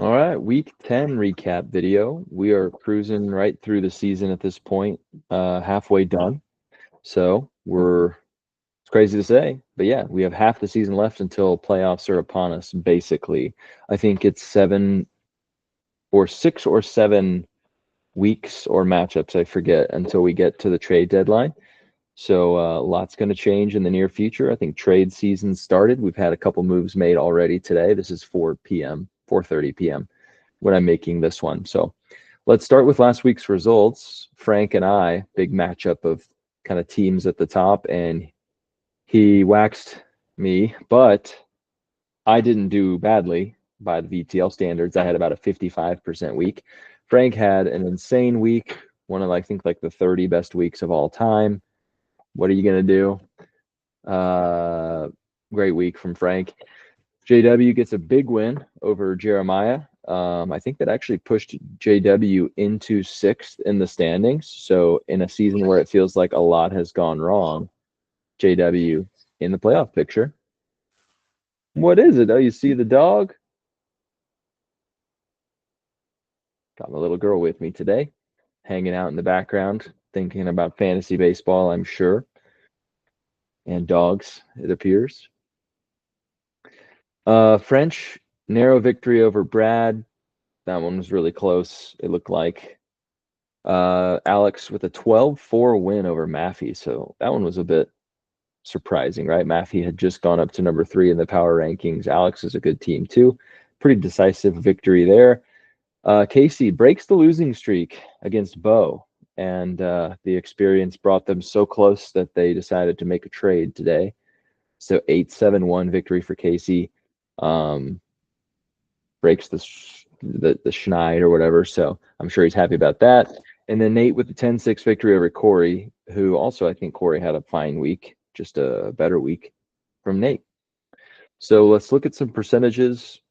All right, week 10 recap video. We are cruising right through the season at this point, halfway done. So it's crazy to say, but yeah, we have half the season left until playoffs are upon us, basically. I think it's 6 or 7 weeks or matchups, I forget, until we get to the trade deadline. So lots going to change in the near future. I think trade season started. We've had a couple moves made already today. This is 4 p.m., 4:30 p.m. when I'm making this one. So let's start with last week's results. Frank and I, big matchup of kind of teams at the top, and he waxed me, but I didn't do badly by the VTL standards. I had about a 55% week. Frank had an insane week, one of I think like the 30 best weeks of all time. What are you gonna do? Uh, Great week from Frank. JW gets a big win over Jeremiah. I think that actually pushed JW into 6th in the standings. So in a season where it feels like a lot has gone wrong, JW in the playoff picture. What is it? Oh, you see the dog? Got my little girl with me today, hanging out in the background, thinking about fantasy baseball, I'm sure, and dogs, it appears. French, narrow victory over Brad. That one was really close, it looked like. Alex with a 12-4 win over Maffey. So that one was a bit surprising, right? Maffey had just gone up to number 3 in the power rankings. Alex is a good team too. Pretty decisive victory there. Casey breaks the losing streak against Bo, and the experience brought them so close that they decided to make a trade today. So 8-7-1 victory for Casey. Breaks the schneid or whatever. So I'm sure he's happy about that. And then Nate with the 10-6 victory over Corey, who also I think Corey had a fine week, just a better week from Nate. So let's look at some percentages.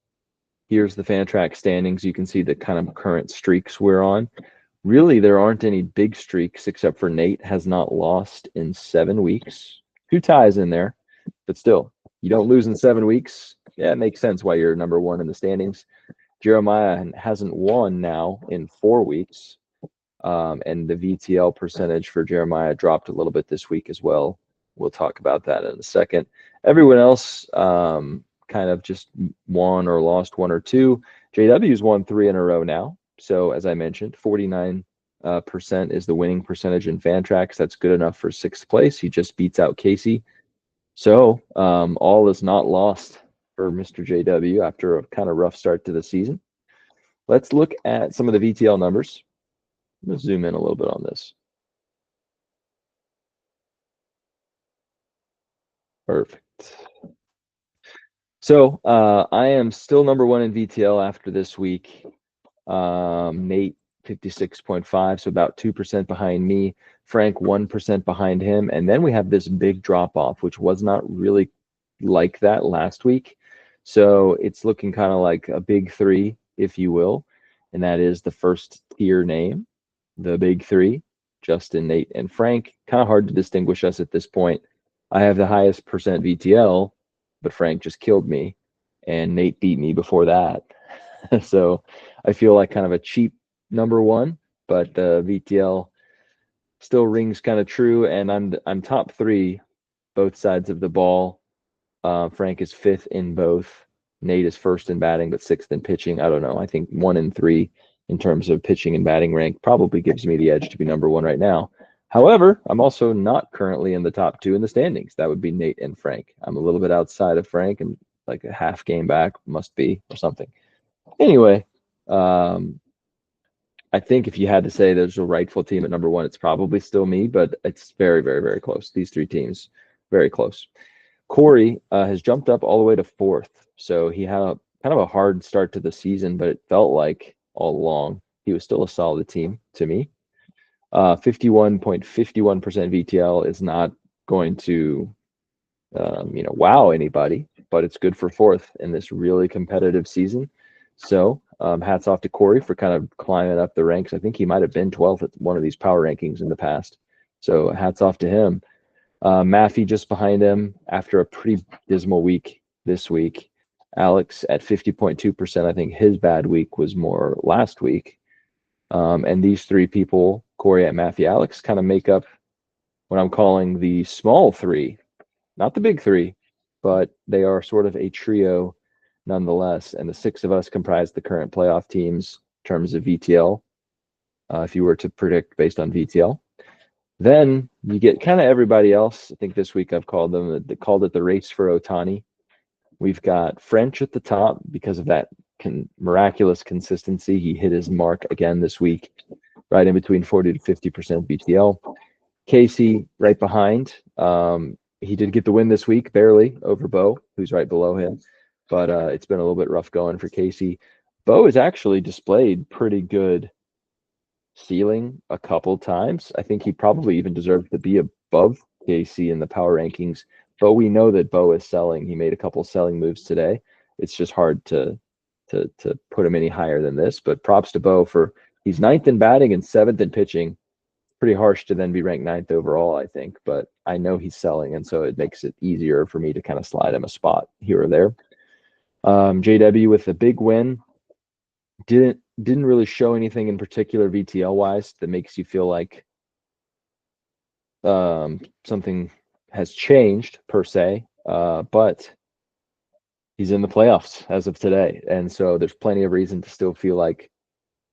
Here's the Fantrax standings. You can see the kind of current streaks we're on. Really, there aren't any big streaks except for Nate has not lost in 7 weeks. 2 ties in there, but still, you don't lose in 7 weeks. Yeah, it makes sense why you're number 1 in the standings. Jeremiah hasn't won now in 4 weeks. And the VTL percentage for Jeremiah dropped a little bit this week as well. We'll talk about that in a second. Everyone else kind of just won or lost 1 or 2. JW's won 3 in a row now. So as I mentioned, 49% is the winning percentage in Fantrax. That's good enough for 6th place. He just beats out Casey. So all is not lost for Mr. JW after a kind of rough start to the season. Let's look at some of the VTL numbers. Let's zoom in a little bit on this. Perfect. So I am still number 1 in VTL after this week. Nate 56.5, so about 2% behind me. Frank 1% behind him, and then we have this big drop off, which was not really like that last week. So it's looking kind of like a big 3, if you will, and that is the first tier name, the big 3, Justin, Nate, and Frank. Kind of hard to distinguish us at this point. I have the highest percent VTL, but Frank just killed me, and Nate beat me before that. So I feel like kind of a cheap number 1, but the VTL still rings kind of true, and I'm top 3 both sides of the ball. Frank is 5th in both. Nate is 1st in batting, but 6th in pitching. I don't know. I think 1 and 3 in terms of pitching and batting rank probably gives me the edge to be number 1 right now. However, I'm also not currently in the top 2 in the standings. That would be Nate and Frank. I'm a little bit outside of Frank and like a half game back, must be, or something. Anyway, I think if you had to say there's a rightful team at number 1, it's probably still me, but it's very, very, very close. These 3 teams, very close. Corey has jumped up all the way to 4th. So he had a kind of a hard start to the season, but it felt like all along he was still a solid team to me. 51.51% VTL is not going to, wow anybody, but it's good for 4th in this really competitive season. So hats off to Corey for kind of climbing up the ranks. I think he might have been 12th at one of these power rankings in the past. So hats off to him. Maffey just behind him after a pretty dismal week this week. Alex at 50.2%. I think his bad week was more last week. And these three people, Corey at Matthew, Alex, kind of make up what I'm calling the small three, not the big three, but they are sort of a trio nonetheless. And the six of us comprise the current playoff teams in terms of VTL, if you were to predict based on VTL. Then you get kind of everybody else. I think this week I've called it the race for Otani. We've got French at the top because of that miraculous consistency. He hit his mark again this week, right in between 40 to 50% VTL. Casey right behind. He did get the win this week, barely over Bo, who's right below him. But it's been a little bit rough going for Casey. Bo has actually displayed pretty good ceiling a couple times. I think he probably even deserves to be above Casey in the power rankings. But we know that Bo is selling. He made a couple selling moves today. It's just hard to put him any higher than this. But props to Bo for he's ninth in batting and seventh in pitching. Pretty harsh to then be ranked ninth overall, I think. But I know he's selling, and so it makes it easier for me to kind of slide him a spot here or there. JW with a big win. Didn't really show anything in particular VTL wise that makes you feel like something has changed per se, but he's in the playoffs as of today, and so there's plenty of reason to still feel like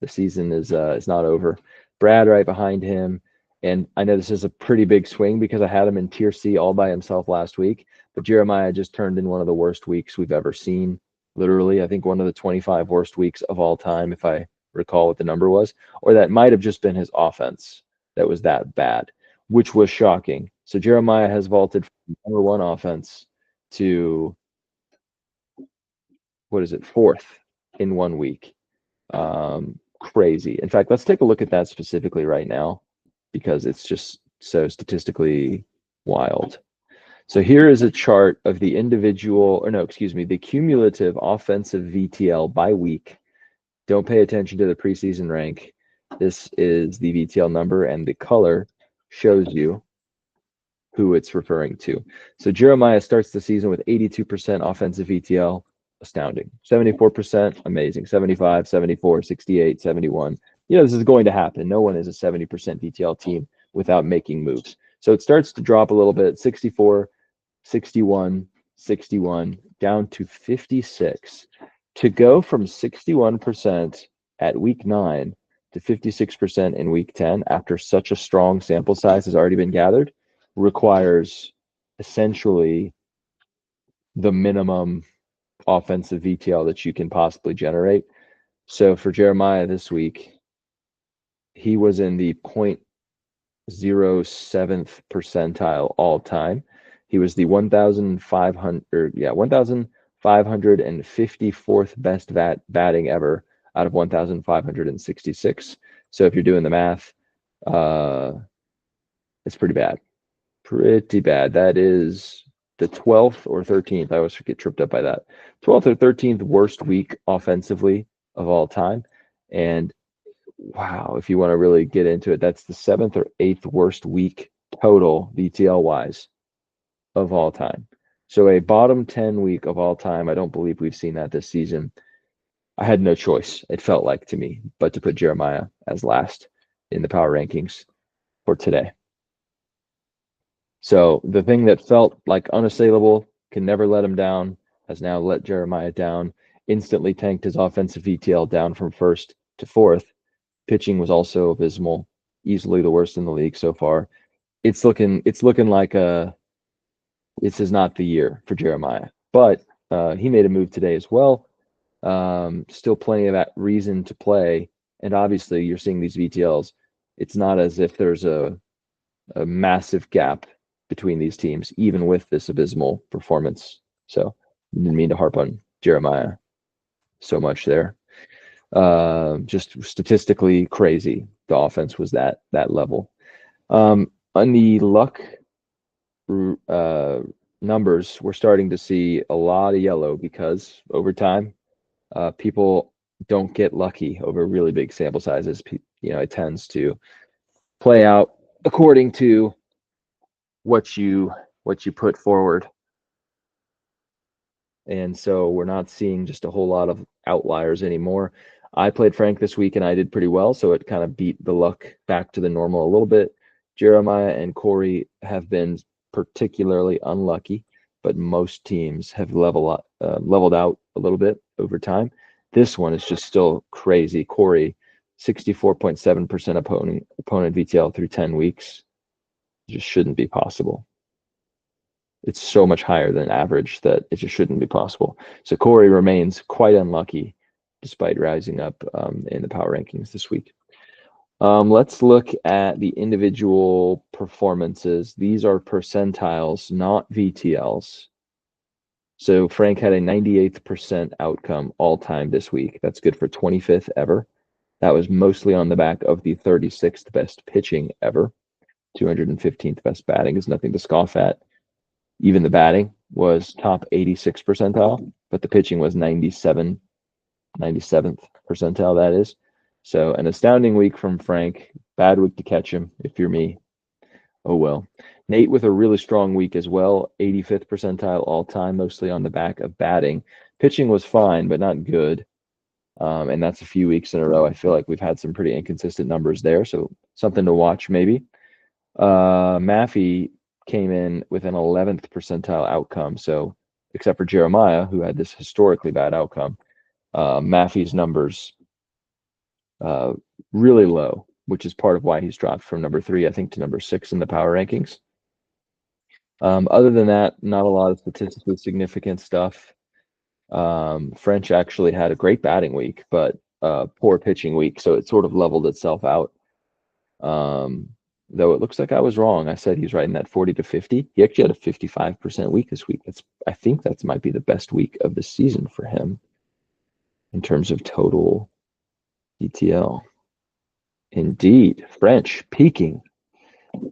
the season is not over. Brad right behind him, and I know this is a pretty big swing because I had him in Tier C all by himself last week, but Jeremiah just turned in one of the worst weeks we've ever seen. Literally, I think one of the 25 worst weeks of all time, if I recall what the number was, or that might have just been his offense that was that bad, which was shocking. So Jeremiah has vaulted from number one offense to, what is it, fourth in 1 week. Crazy. In fact, let's take a look at that specifically right now because it's just so statistically wild. So here is a chart of the the cumulative offensive VTL by week. Don't pay attention to the preseason rank. This is the VTL number, and the color shows you who it's referring to. So Jeremiah starts the season with 82% offensive VTL. Astounding. 74%, amazing. 75, 74, 68, 71. This is going to happen. No one is a 70% VTL team without making moves. So it starts to drop a little bit. 64, 61, 61, down to 56. To go from 61% at week 9 to 56% in week 10 after such a strong sample size has already been gathered requires essentially the minimum offensive VTL that you can possibly generate. So for Jeremiah this week, he was in the 0.07th percentile all time. He was the 1,554th best batting ever out of 1,566. So if you're doing the math, it's pretty bad. Pretty bad. That is the 12th or 13th. I always get tripped up by that. 12th or 13th worst week offensively of all time. And wow, if you want to really get into it, that's the 7th or 8th worst week total VTL wise of all time. So a bottom 10 week of all time. I don't believe we've seen that this season. I had no choice, it felt like to me, but to put Jeremiah as last in the power rankings for today. So the thing that felt like unassailable, can never let him down, has now let Jeremiah down, instantly tanked his offensive VTL down from first to fourth. Pitching was also abysmal, easily the worst in the league so far. It's looking like this is not the year for Jeremiah. But he made a move today as well. Still plenty of that reason to play. And obviously you're seeing these VTLs. It's not as if there's a massive gap between these teams, even with this abysmal performance. So didn't mean to harp on Jeremiah so much there. Just statistically crazy. The offense was that level. On the luck numbers, we're starting to see a lot of yellow because over time, people don't get lucky over really big sample sizes. It tends to play out according to what you put forward. And so we're not seeing just a whole lot of outliers anymore. I played Frank this week and I did pretty well, so it kind of beat the luck back to the normal a little bit. Jeremiah and Corey have been particularly unlucky, but most teams have leveled out a little bit over time. This one is just still crazy. Corey, 64.7% opponent VTL through 10 weeks. It just shouldn't be possible. It's so much higher than average that it just shouldn't be possible. So Corey remains quite unlucky despite rising up in the power rankings this week. Let's look at the individual performances. These are percentiles, not VTLs. So Frank had a 98th% outcome all time this week. That's good for 25th ever. That was mostly on the back of the 36th best pitching ever. 215th best batting is nothing to scoff at. Even the batting was top 86 percentile, but the pitching was 97th percentile, that is. So an astounding week from Frank. Bad week to catch him if you're me. Oh well. Nate with a really strong week as well. 85th percentile all time, mostly on the back of batting. Pitching was fine, but not good. And that's a few weeks in a row. I feel like we've had some pretty inconsistent numbers there. So something to watch maybe. Maffey came in with an 11th percentile outcome. So except for Jeremiah, who had this historically bad outcome, Maffey's numbers really low, which is part of why he's dropped from number 3, I think, to number 6 in the power rankings. Other than that, not a lot of statistically significant stuff. French actually had a great batting week, but poor pitching week, so it sort of leveled itself out. Though it looks like I was wrong. I said he's right in that 40 to 50. He actually had a 55% week this week. I think that might be the best week of the season for him in terms of total ETL. Indeed, French peaking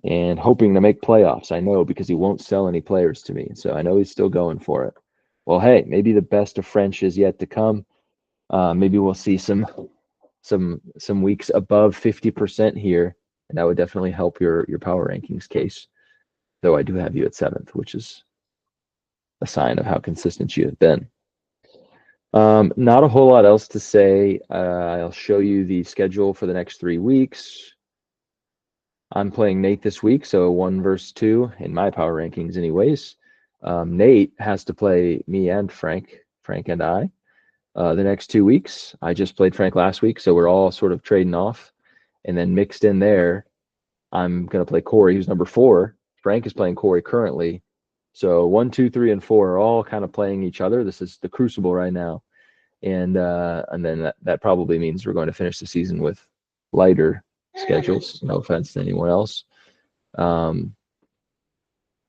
and hoping to make playoffs. I know, because he won't sell any players to me, so I know he's still going for it. Well, hey, maybe the best of French is yet to come. Maybe we'll see some weeks above 50% here, and that would definitely help your power rankings case. Though I do have you at 7th, which is a sign of how consistent you have been. Not a whole lot else to say. I'll show you the schedule for the next 3 weeks. I'm playing Nate this week, so 1 versus 2 in my power rankings anyways. Nate has to play me and Frank and I. The next 2 weeks. I just played Frank last week, so we're all sort of trading off. And then mixed in there, I'm going to play Corey, who's number 4. Frank is playing Corey currently. So 1, 2, 3, and 4 are all kind of playing each other. This is the crucible right now. And then that probably means we're going to finish the season with lighter schedules. No offense to anyone else.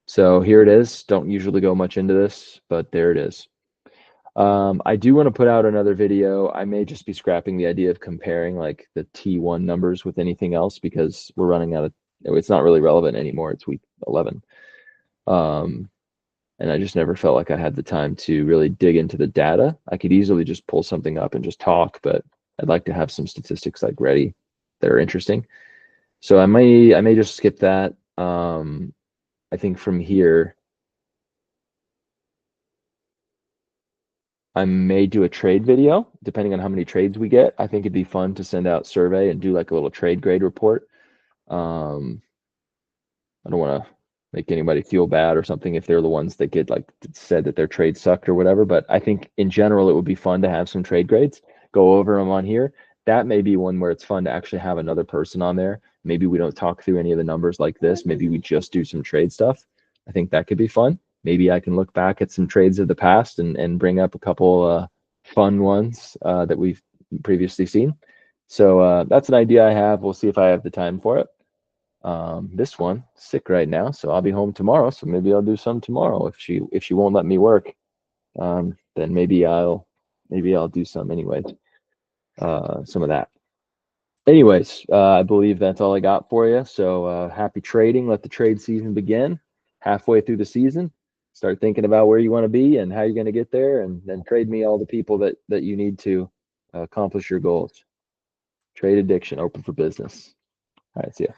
So here it is. Don't usually go much into this, but there it is. I do want to put out another video. I may just be scrapping the idea of comparing like the T1 numbers with anything else, because we're running out of, it's not really relevant anymore. It's week 11. And I just never felt like I had the time to really dig into the data. I could easily just pull something up and just talk, but I'd like to have some statistics like ready that are interesting. So I may just skip that. I think from here, I may do a trade video, depending on how many trades we get. I think it'd be fun to send out survey and do like a little trade grade report. I don't want to make anybody feel bad or something if they're the ones that get like said that their trade sucked or whatever. But I think in general, it would be fun to have some trade grades, go over them on here. That may be one where it's fun to actually have another person on there. Maybe we don't talk through any of the numbers like this. Maybe we just do some trade stuff. I think that could be fun. Maybe I can look back at some trades of the past and bring up a couple fun ones that we've previously seen. So that's an idea I have. We'll see if I have the time for it. This one sick right now, so I'll be home tomorrow. So maybe I'll do some tomorrow if she won't let me work. Then maybe I'll do some anyways. Some of that. Anyways, I believe that's all I got for you. So happy trading. Let the trade season begin. Halfway through the season, start thinking about where you want to be and how you're going to get there, and then trade me all the people that you need to accomplish your goals. Trade addiction, open for business. All right, see ya.